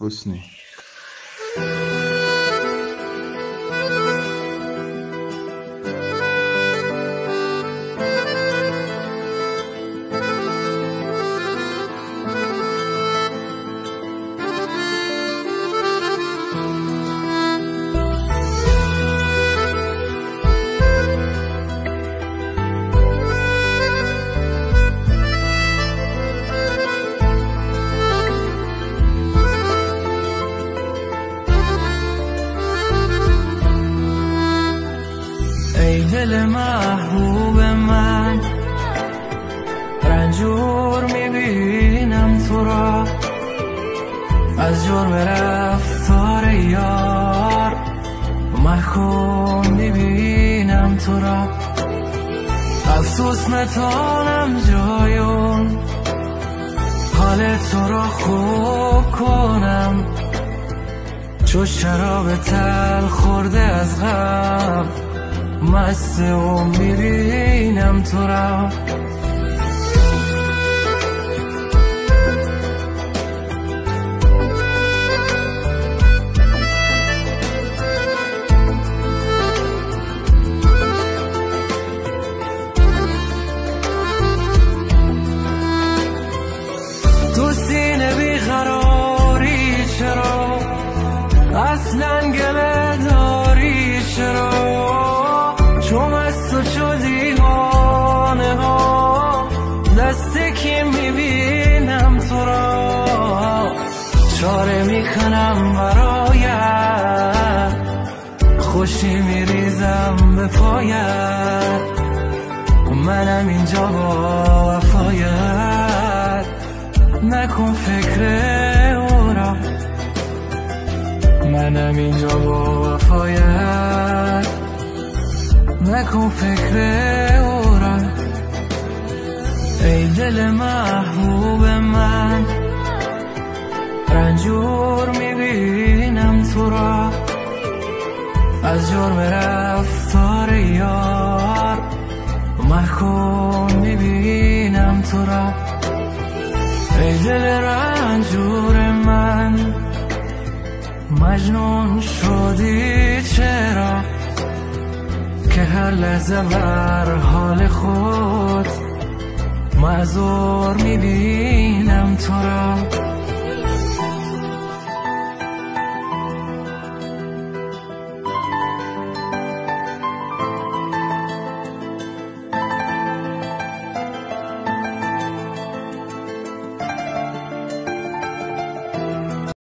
حسنی. ای دل محبوب من، رنجور میبینم تو را از جرم رفتار یار، محکوم میبینم تو را. افسوس نتانم جایون حال تو را خوب کنم، چو شراب تلخ خورده از غم، مست و میبینم تو را. تو سینه بیقراری چرا، اصلا گله داری چرا، چون از تو چو دیوانه ها دست کی میبینم تو را. چاره میکنم برایت، خوشی میریزم به پایت، منم اینجا با وفایت، نکن فکر او را. منم اینجا با وفایت، نکن فکر او را. ای دل محبوب من، رنجور میبینم تو را از جرم رفتار یار، محکوم میبینم تو را. ای دل رنجور من، مجنون شدی چرا که هر لحظه بر حال خود معذور میبینم تو را.